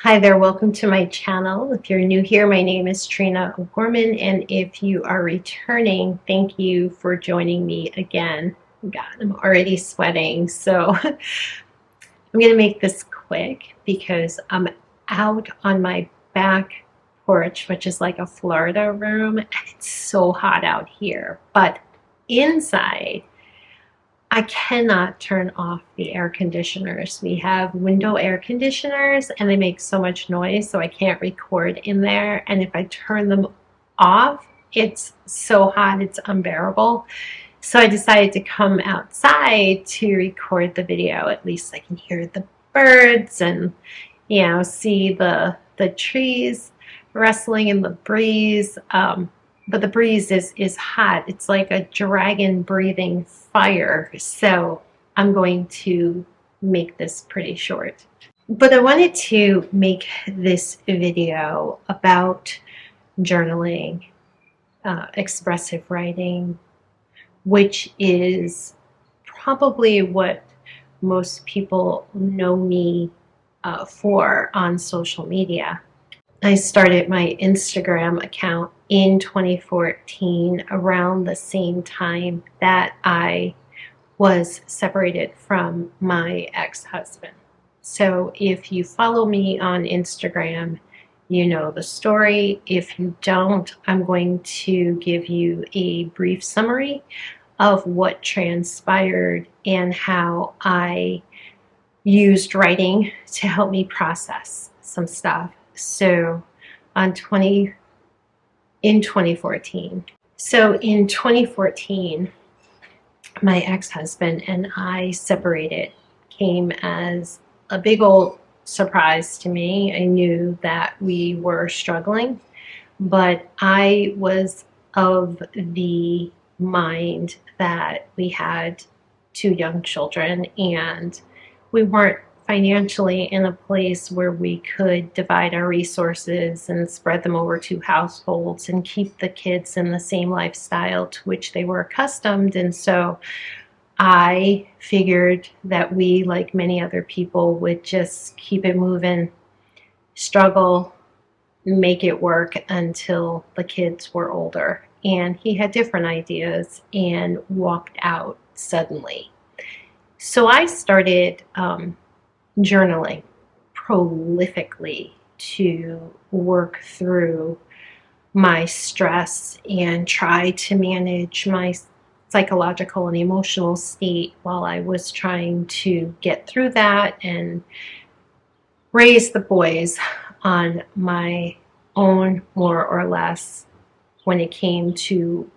Hi there, welcome to my channel. If you're new here, my name is Trina O'Gorman, and if you are returning, thank you for joining me again. God, I'm already sweating, so I'm going to make this quick because I'm out on my back porch, which is like a Florida room, and it's so hot out here. But inside, I cannot turn off the air conditioners. We have window air conditioners and they make so much noise, so I can't record in there. And if I turn them off, it's so hot, it's unbearable. So I decided to come outside to record the video. At least I can hear the birds and, see the trees rustling in the breeze. But the breeze is hot. It's like a dragon breathing fire. So I'm going to make this pretty short. But I wanted to make this video about journaling, expressive writing, which is probably what most people know me for on social media. I started my Instagram account in 2014, around the same time that I was separated from my ex-husband. So if you follow me on Instagram, you know the story. If you don't, I'm going to give you a brief summary of what transpired and how I used writing to help me process some stuff. So in 2014. So in 2014, my ex-husband and I separated. Came as a big old surprise to me. I knew that we were struggling, but I was of the mind that we had two young children and we weren't financially in a place where we could divide our resources and spread them over two households and keep the kids in the same lifestyle to which they were accustomed. And so I figured that we, like many other people, would just keep it moving, struggle, make it work until the kids were older. And he had different ideas and walked out suddenly. So I started journaling prolifically to work through my stress and try to manage my psychological and emotional state while I was trying to get through that and raise the boys on my own, more or less, when it came to,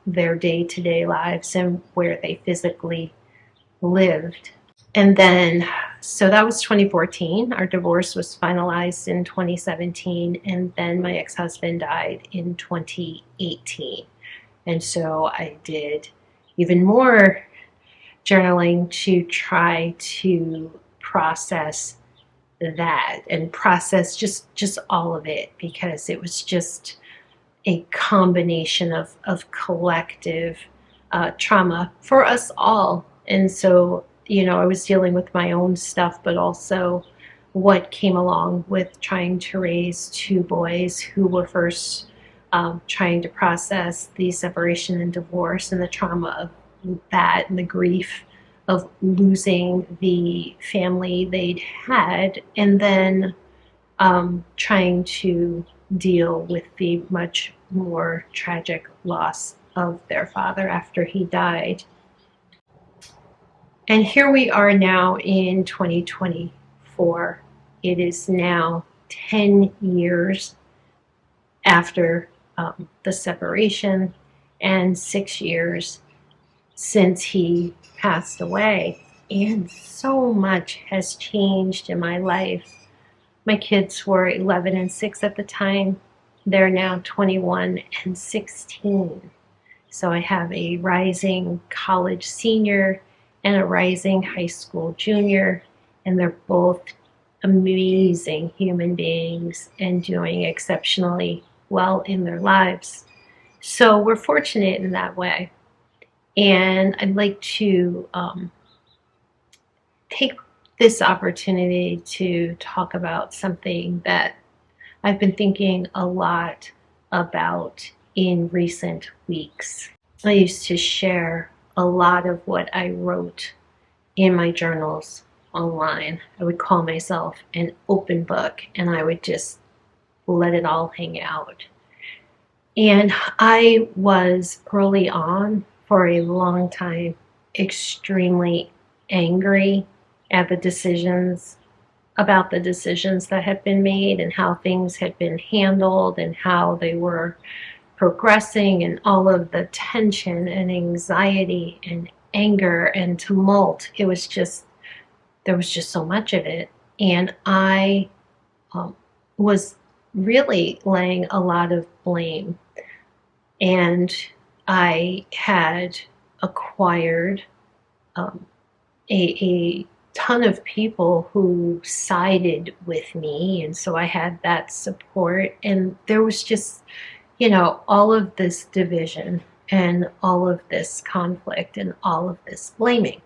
their day-to-day lives and where they physically lived. And then, so that was 2014. Our divorce was finalized in 2017, and then my ex-husband died in 2018. And so I did even more journaling to try to process that and process just all of it, because it was just a combination of collective trauma for us all. And so, I was dealing with my own stuff, but also what came along with trying to raise two boys who were first trying to process the separation and divorce and the trauma of that and the grief of losing the family they'd had, and then trying to deal with the much more tragic loss of their father after he died. And here we are now in 2024. It is now 10 years after the separation and 6 years since he passed away. And so much has changed in my life. My kids were 11 and 6 at the time. They're now 21 and 16. So I have a rising college senior and a rising high school junior, and they're both amazing human beings and doing exceptionally well in their lives. So we're fortunate in that way. And I'd like to take this opportunity to talk about something that I've been thinking a lot about in recent weeks. I used to share a lot of what I wrote in my journals online. I would call myself an open book, and I would just let it all hang out. And I was early on, for a long time, extremely angry at the decisions about the decisions that had been made and how things had been handled and how they were progressing, and all of the tension and anxiety and anger and tumult. It was just, there was just so much of it. And I was really laying a lot of blame. And I had acquired a ton of people who sided with me. And so I had that support. And there was just, all of this division and all of this conflict and all of this blaming.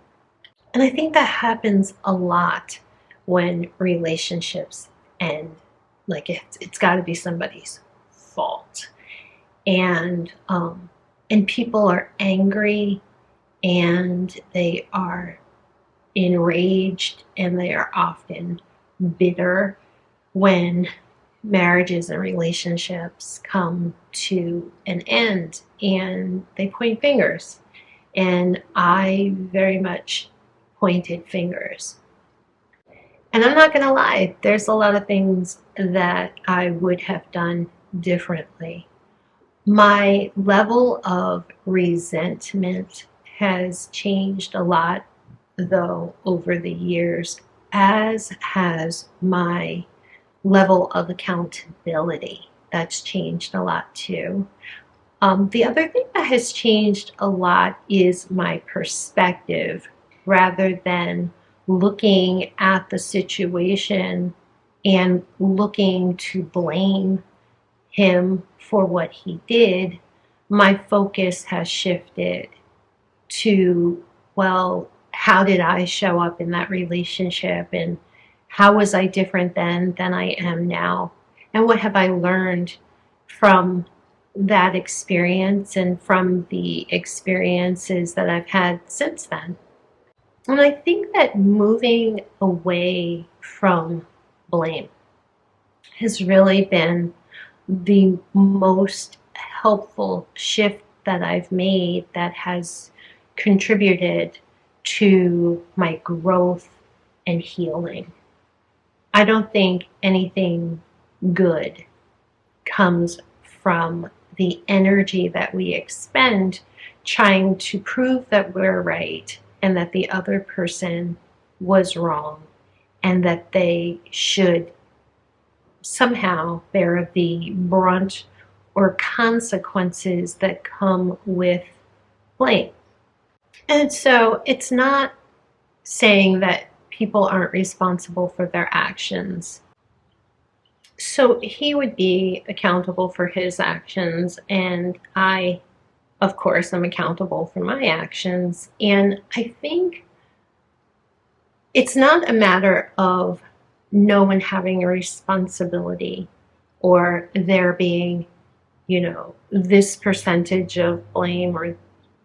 And I think that happens a lot when relationships end. Like it's got to be somebody's fault. And people are angry, and they are enraged, and they are often bitter when marriages and relationships come to an end, and they point fingers. And I very much pointed fingers. And I'm not going to lie, there's a lot of things that I would have done differently. My level of resentment has changed a lot, though, over the years, as has my level of accountability. That's changed a lot too. The other thing that has changed a lot is my perspective, rather than looking at the situation and looking to blame him for what he did. My focus has shifted to, well, how did I show up in that relationship, and how was I different then than I am now? And what have I learned from that experience and from the experiences that I've had since then? And I think that moving away from blame has really been the most helpful shift that I've made, that has contributed to my growth and healing. I don't think anything good comes from the energy that we expend trying to prove that we're right and that the other person was wrong, and that they should somehow bear the brunt or consequences that come with blame. And so it's not saying that people aren't responsible for their actions. So he would be accountable for his actions, and I, of course, am accountable for my actions. And I think it's not a matter of no one having a responsibility, or there being, this percentage of blame, or,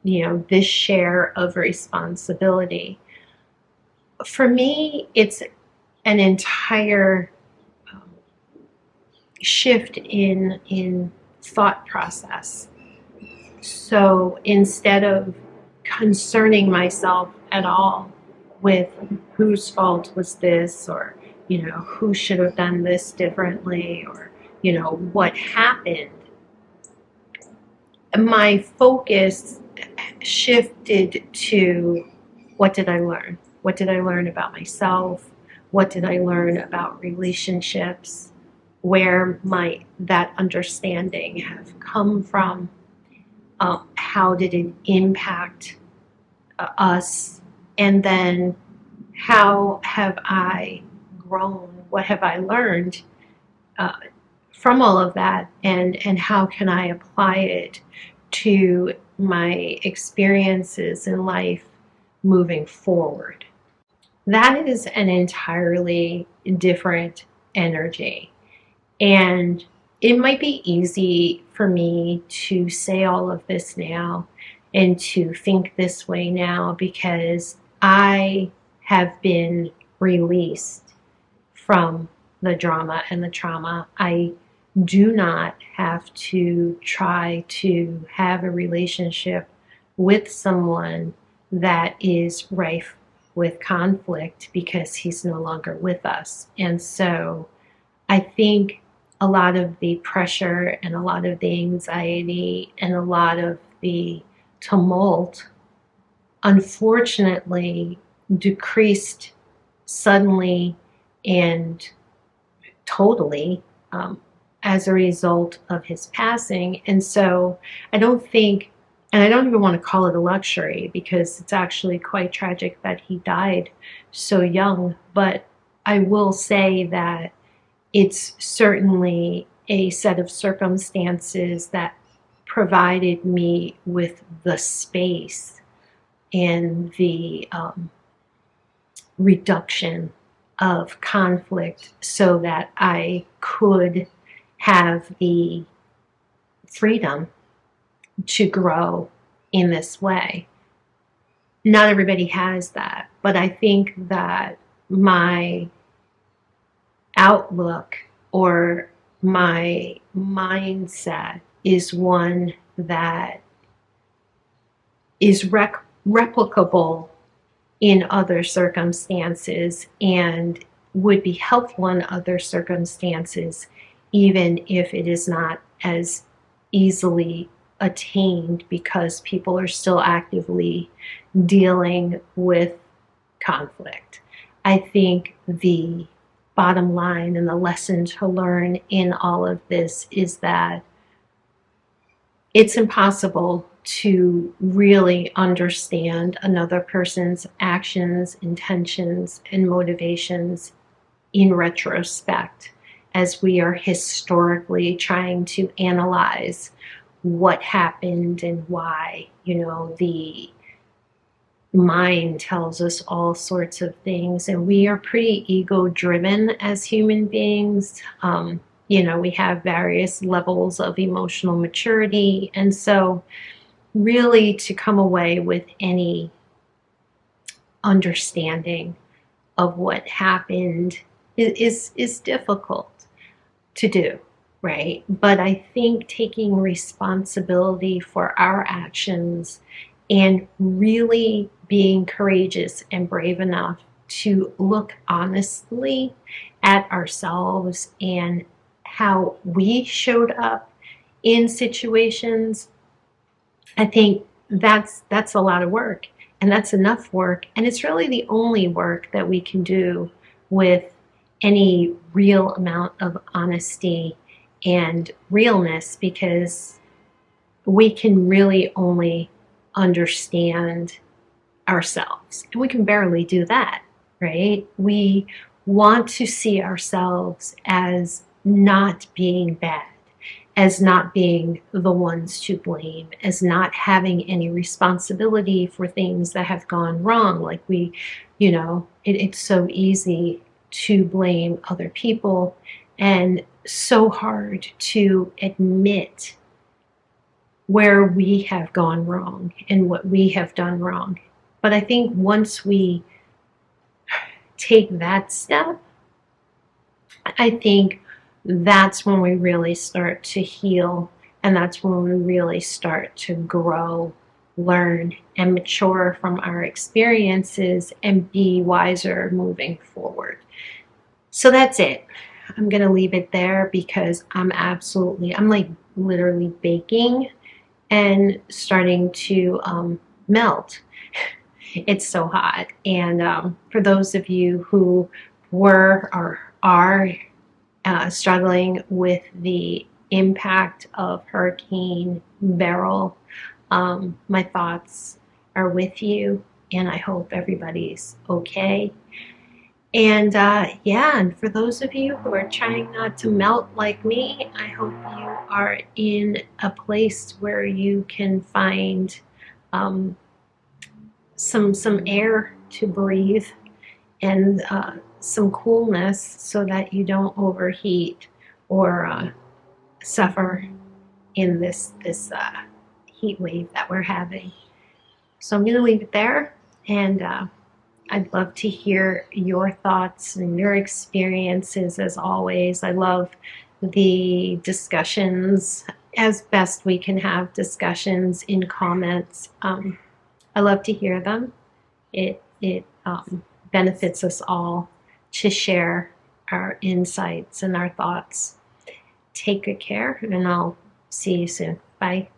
this share of responsibility. For me, it's an entire shift in thought process. So instead of concerning myself at all with whose fault was this, or who should have done this differently, or what happened, my focus shifted to, what did I learn? What did I learn about myself? What did I learn about relationships? Where might that understanding have come from? How did it impact us? And then how have I grown? What have I learned from all of that? And how can I apply it to my experiences in life moving forward? that is an entirely different energy. And it might be easy for me to say all of this now and to think this way now because I have been released from the drama and the trauma. I do not have to try to have a relationship with someone that is rife with conflict because he's no longer with us. And so I think a lot of the pressure and a lot of the anxiety and a lot of the tumult, unfortunately, decreased suddenly and totally as a result of his passing. And so I don't think, and I don't even want to call it a luxury because it's actually quite tragic that he died so young. But I will say that it's certainly a set of circumstances that provided me with the space and the reduction of conflict so that I could have the freedom to grow in this way. Not everybody has that, but I think that my outlook or my mindset is one that is replicable in other circumstances and would be helpful in other circumstances, even if it is not as easily attained because people are still actively dealing with conflict. I think the bottom line and the lesson to learn in all of this is that it's impossible to really understand another person's actions, intentions, and motivations in retrospect as we are historically trying to analyze what happened and why. You know, the mind tells us all sorts of things, and we are pretty ego driven as human beings. You know, we have various levels of emotional maturity, and so really to come away with any understanding of what happened is difficult to do, right? But I think taking responsibility for our actions and really being courageous and brave enough to look honestly at ourselves and how we showed up in situations, I think that's a lot of work, and that's enough work, and it's really the only work that we can do with any real amount of honesty and realness, because we can really only understand ourselves, and we can barely do that, right? We want to see ourselves as not being bad, as not being the ones to blame, as not having any responsibility for things that have gone wrong. Like it's so easy to blame other people and so hard to admit where we have gone wrong and what we have done wrong. But I think once we take that step, I think that's when we really start to heal, and that's when we really start to grow, learn, and mature from our experiences and be wiser moving forward. So that's it. I'm going to leave it there because I'm like literally baking and starting to melt. It's so hot. And for those of you who were or are struggling with the impact of Hurricane Beryl, my thoughts are with you, and I hope everybody's okay. And and for those of you who are trying not to melt like me, I hope you are in a place where you can find some air to breathe and some coolness so that you don't overheat or suffer in this heat wave that we're having. So I'm going to leave it there, and I'd love to hear your thoughts and your experiences as always. I love the discussions as best we can have discussions in comments. I love to hear them. It benefits us all to share our insights and our thoughts. Take good care, and I'll see you soon. Bye.